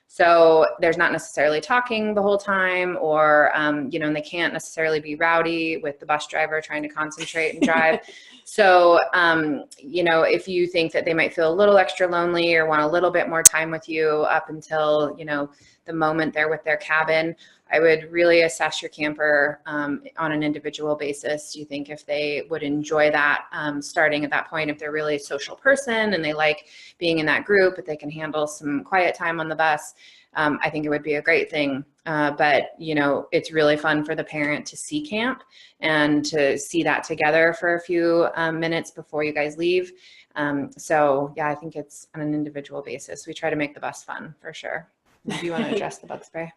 So there's not necessarily talking the whole time, or, and they can't necessarily be rowdy with the bus driver trying to concentrate and drive. So, if you think that they might feel a little extra lonely or want a little bit more time with you up until, the moment they're with their cabin, I would really assess your camper on an individual basis. Do you think if they would enjoy that starting at that point, if they're really a social person and they like being in that group, but they can handle some quiet time on the bus, I think it would be a great thing. But, it's really fun for the parent to see camp and to see that together for a few minutes before you guys leave. So yeah, I think it's on an individual basis. We try to make the bus fun for sure. Do you want to address the bug spray?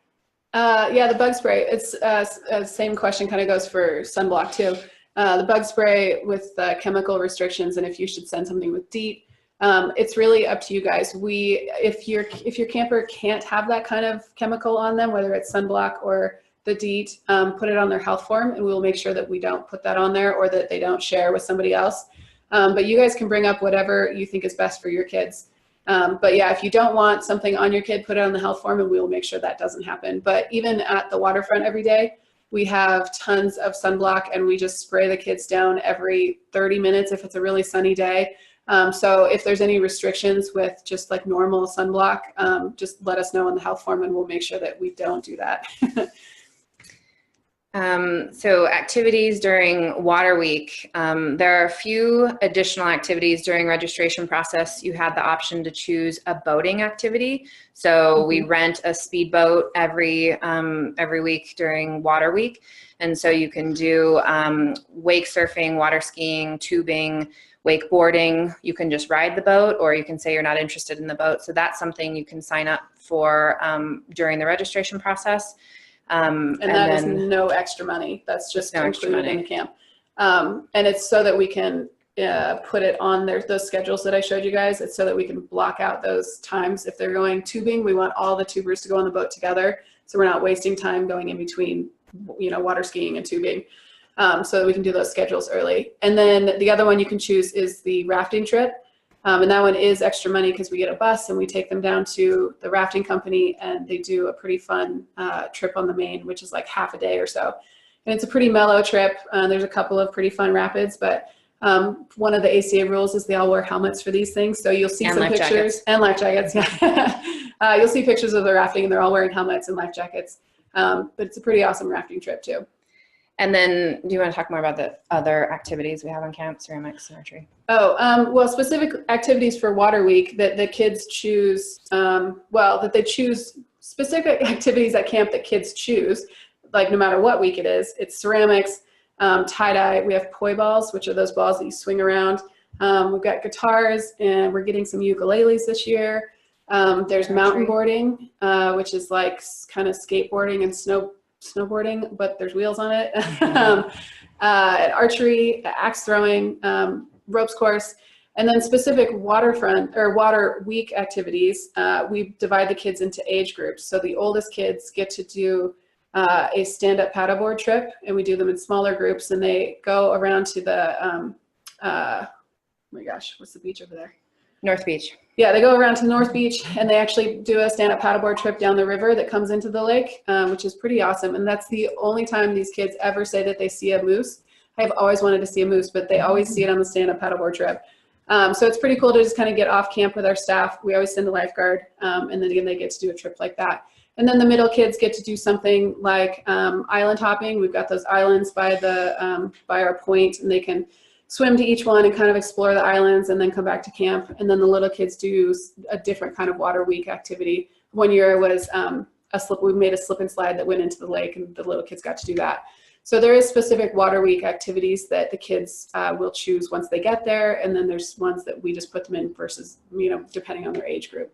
Yeah, the bug spray, it's same question kind of goes for sunblock too. The bug spray with chemical restrictions, and if you should send something with DEET, it's really up to you guys. If your camper can't have that kind of chemical on them, whether it's sunblock or the DEET, put it on their health form, and we'll make sure that we don't put that on there or that they don't share with somebody else. But you guys can bring up whatever you think is best for your kids. But yeah, if you don't want something on your kid, put it on the health form, and we will make sure that doesn't happen. But even at the waterfront every day, we have tons of sunblock, and we just spray the kids down every 30 minutes if it's a really sunny day. So if there's any restrictions with just like normal sunblock, just let us know on the health form, and we'll make sure that we don't do that. So activities during Water Week, there are a few additional activities during registration process. You had the option to choose a boating activity. So we rent a speedboat every week during Water Week. And so you can do wake surfing, water skiing, tubing, wakeboarding. You can just ride the boat, or you can say you're not interested in the boat. So that's something you can sign up for during the registration process. And that is no extra money. That's just included in the camp. And it's so that we can put it on those schedules that I showed you guys. It's so that we can block out those times. If they're going tubing, we want all the tubers to go on the boat together. So we're not wasting time going in between, water skiing and tubing, so that we can do those schedules early. And then the other one you can choose is the rafting trip. And that one is extra money because we get a bus and we take them down to the rafting company, and they do a pretty fun trip on the Main, which is like half a day or so. And it's a pretty mellow trip. There's a couple of pretty fun rapids, but one of the ACA rules is they all wear helmets for these things. So you'll see some pictures jackets. And life jackets. Yeah. You'll see pictures of the rafting and they're all wearing helmets and life jackets. But it's a pretty awesome rafting trip too. And then do you want to talk more about the other activities we have on camp, ceramics and archery? Well, specific activities for Water Week that the kids choose, that they choose specific activities at camp that kids choose, like no matter what week it is. It's ceramics, tie-dye. We have poi balls, which are those balls that you swing around. We've got guitars, and we're getting some ukuleles this year. There's mountain boarding, which is like kind of skateboarding and snowboarding, but there's wheels on it. Archery, axe throwing, ropes course, and then specific waterfront or Water Week activities. We divide the kids into age groups. So the oldest kids get to do a stand-up paddleboard trip, and we do them in smaller groups, and they go around to the, oh my gosh, what's the beach over there? North Beach. Yeah, they go around to North Beach, and they actually do a stand-up paddleboard trip down the river that comes into the lake, which is pretty awesome. And that's the only time these kids ever say that they see a moose. I've always wanted to see a moose, but they always see it on the stand-up paddleboard trip. So it's pretty cool to just kind of get off camp with our staff. We always send a lifeguard, and then again, they get to do a trip like that. And then the middle kids get to do something like island hopping. We've got those islands by our point, and they can swim to each one and kind of explore the islands and then come back to camp. And then the little kids do a different kind of Water Week activity. One year it was we made a slip and slide that went into the lake, and the little kids got to do that. So there is specific Water Week activities that the kids will choose once they get there. And then there's ones that we just put them in versus, depending on their age group.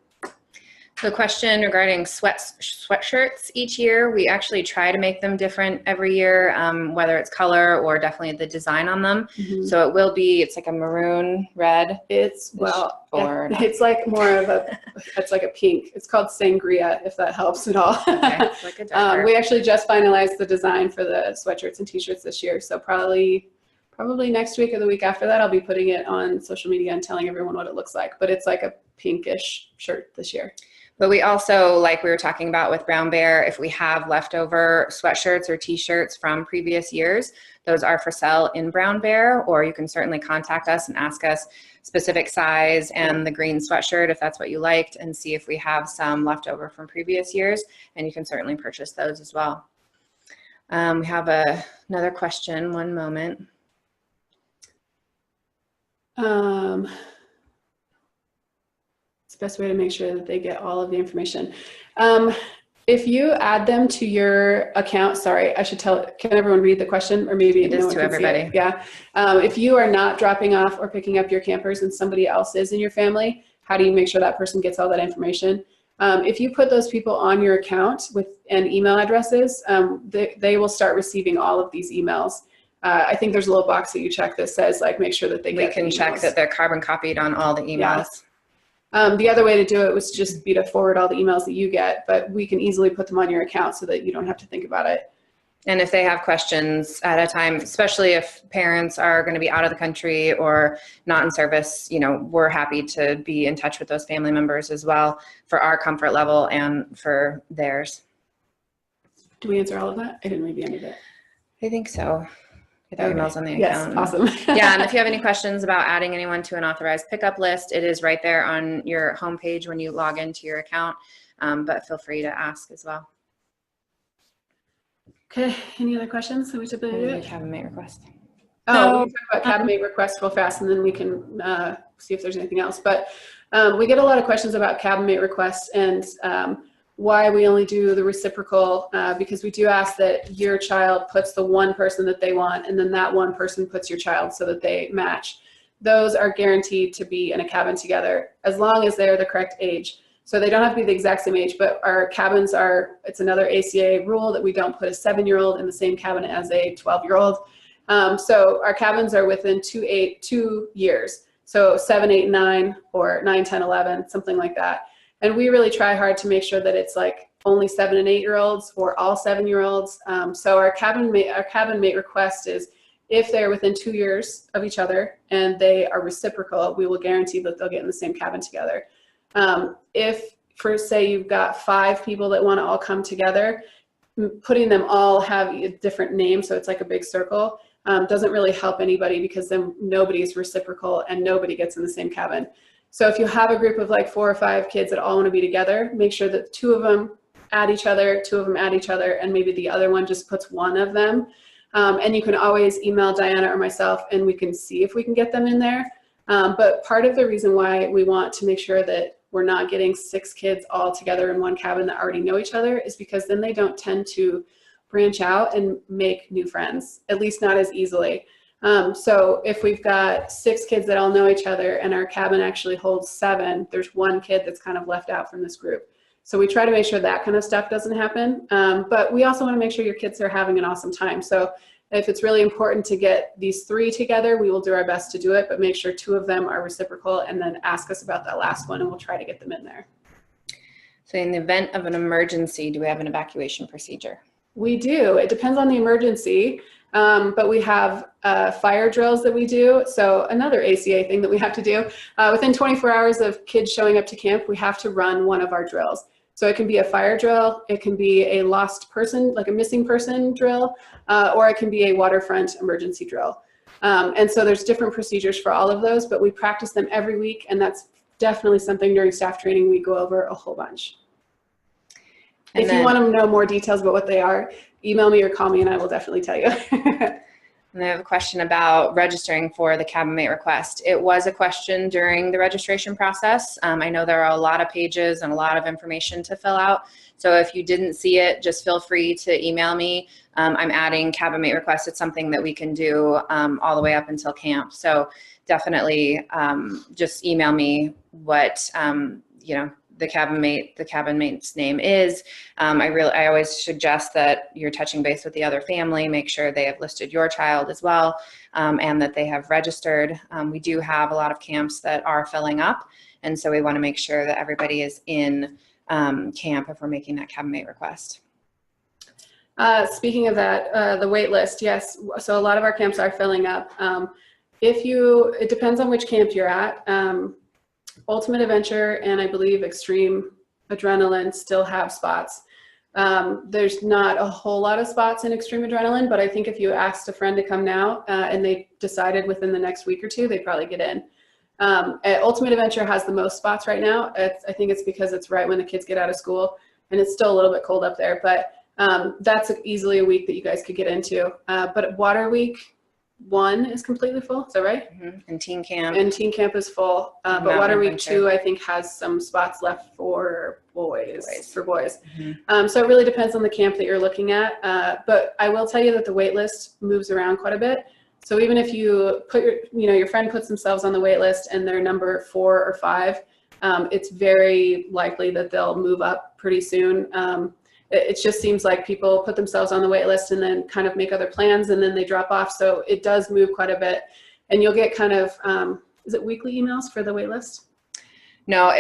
The question regarding sweatshirts each year, we actually try to make them different every year, whether it's color or definitely the design on them. Mm-hmm. So it's like a maroon red. It's like more of it's like a pink. It's called sangria, if that helps at all. Okay. It's like a darker. We actually just finalized the design for the sweatshirts and t-shirts this year. So probably next week or the week after that, I'll be putting it on social media and telling everyone what it looks like. But it's like a pinkish shirt this year. But we also, like we were talking about with Brown Bear, if we have leftover sweatshirts or t-shirts from previous years, those are for sale in Brown Bear, or you can certainly contact us and ask us specific size and the green sweatshirt if that's what you liked, and see if we have some leftover from previous years, and you can certainly purchase those as well. We have another question, one moment. The best way to make sure that they get all of the information. If you add them to your account, sorry, I should can everyone read the question, or maybe it is to everybody? Yeah. If you are not dropping off or picking up your campers and somebody else is in your family, how do you make sure that person gets all that information? If you put those people on your account with email addresses, they will start receiving all of these emails. I think there's a little box that you check that says make sure that they get. We can check that they're carbon copied on all the emails. Yeah. The other way to do it was just be to forward all the emails that you get, but we can easily put them on your account so that you don't have to think about it. And if they have questions at a time, especially if parents are going to be out of the country or not in service, we're happy to be in touch with those family members as well for our comfort level and for theirs. Do we answer all of that? I didn't read the end of it. I think so. Okay. Emails on the account. Yes, awesome. Yeah, and if you have any questions about adding anyone to an authorized pickup list, it is right there on your homepage when you log into your account, but feel free to ask as well. Okay, any other questions that we typically do? Cabin mate request. Oh, we can talk about cabin mate requests real fast, and then we can see if there's anything else. But we get a lot of questions about cabin mate requests and why we only do the reciprocal, because we do ask that your child puts the one person that they want, and then that one person puts your child so that they match. Those are guaranteed to be in a cabin together as long as they're the correct age. So they don't have to be the exact same age, but our cabins are, it's another ACA rule that we don't put a 7-year-old in the same cabin as a 12-year-old. So our cabins are within 2 years. So 7, 8, 9, or 9, 10, 11, something like that. And we really try hard to make sure that it's like only 7 and 8-year-olds or all 7-year-olds. So our cabin mate request is if they're within 2 years of each other and they are reciprocal, we will guarantee that they'll get in the same cabin together. If, for say, you've got 5 people that want to all come together, putting them all have a different name, so it's like a big circle, doesn't really help anybody because then nobody's reciprocal and nobody gets in the same cabin. So if you have a group of like 4 or 5 kids that all want to be together, make sure that 2 of them add each other, 2 of them add each other, and maybe the other one just puts one of them. And you can always email Diana or myself and we can see if we can get them in there. But part of the reason why we want to make sure that we're not getting 6 kids all together in one cabin that already know each other is because then they don't tend to branch out and make new friends, at least not as easily. So if we've got 6 kids that all know each other and our cabin actually holds 7, there's 1 kid that's kind of left out from this group. So we try to make sure that kind of stuff doesn't happen. But we also want to make sure your kids are having an awesome time. So if it's really important to get these 3 together, we will do our best to do it, but make sure 2 of them are reciprocal and then ask us about that last one and we'll try to get them in there. So in the event of an emergency, do we have an evacuation procedure? We do. It depends on the emergency, but we have fire drills that we do. So another ACA thing that we have to do. Within 24 hours of kids showing up to camp, we have to run one of our drills. So it can be a fire drill, it can be a lost person, like a missing person drill, or it can be a waterfront emergency drill. And so there's different procedures for all of those, but we practice them every week, and that's definitely something during staff training we go over a whole bunch. If you want to know more details about what they are, email me or call me and I will definitely tell you. And I have a question about registering for the cabin mate request. It was a question during the registration process. I know there are a lot of pages and a lot of information to fill out. So if you didn't see it, just feel free to email me. I'm adding cabin mate request. It's something that we can do all the way up until camp. So definitely just email me what, you know, the cabin mate's name is. I always suggest that you're touching base with the other family, make sure they have listed your child as well, and that they have registered. We do have a lot of camps that are filling up, and so we want to make sure that everybody is in camp if we're making that cabin mate request. Speaking of that, the wait list, yes. So a lot of our camps are filling up. It depends on which camp you're at. Ultimate Adventure and I believe Extreme Adrenaline still have spots. There's not a whole lot of spots in Extreme Adrenaline, but I think if you asked a friend to come now and they decided within the next week or 2, they'd probably get in. Ultimate Adventure has the most spots right now. I think it's because it's right when the kids get out of school and it's still a little bit cold up there, but that's easily a week that you guys could get into. But Water Week 1 is completely full, is that right? Mm-hmm. And Teen Camp. And Teen Camp is full, but Water Week 2 I think has some spots left for boys. Mm-hmm. So it really depends on the camp that you're looking at, but I will tell you that the wait list moves around quite a bit. So even if you put your friend puts themselves on the wait list and they're number 4 or 5, it's very likely that they'll move up pretty soon. It just seems like people put themselves on the wait list and then kind of make other plans and then they drop off. So it does move quite a bit. And you'll get kind of, is it weekly emails for the wait list? No,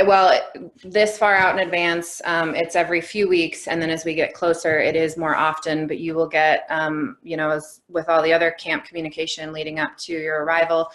this far out in advance, it's every few weeks. And then as we get closer, it is more often, but you will get, as with all the other camp communication leading up to your arrival,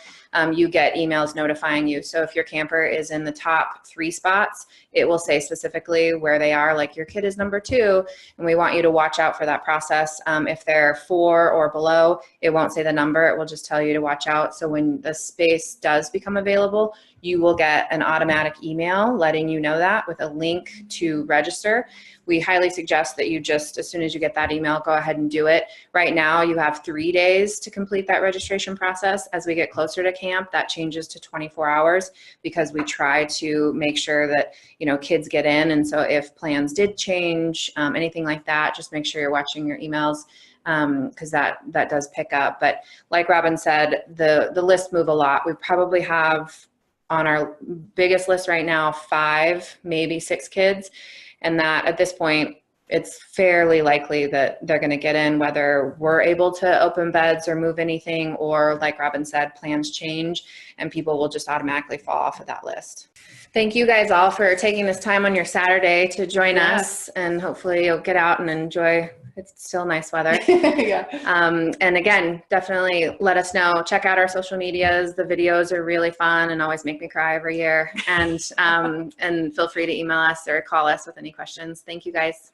you get emails notifying you. So if your camper is in the top 3 spots, it will say specifically where they are, like your kid is number 2, and we want you to watch out for that process. If they're 4 or below, it won't say the number, it will just tell you to watch out. So when the space does become available, you will get an automatic email letting you know that with a link to register. We highly suggest that you just, as soon as you get that email, go ahead and do it. Right now, you have 3 days to complete that registration process. As we get closer to camp, that changes to 24 hours because we try to make sure that, you know, kids get in. And so if plans did change, anything like that, just make sure you're watching your emails, because that does pick up. But like Robin said, the lists move a lot. We probably have on our biggest list right now 5, maybe 6 kids, and that at this point it's fairly likely that they're going to get in, whether we're able to open beds or move anything, or like Robin said, plans change and people will just automatically fall off of that list. Thank you guys all for taking this time on your Saturday to join us, and hopefully you'll get out and enjoy. It's still nice weather. Yeah. And again, definitely let us know. Check out our social medias. The videos are really fun and always make me cry every year. And feel free to email us or call us with any questions. Thank you guys.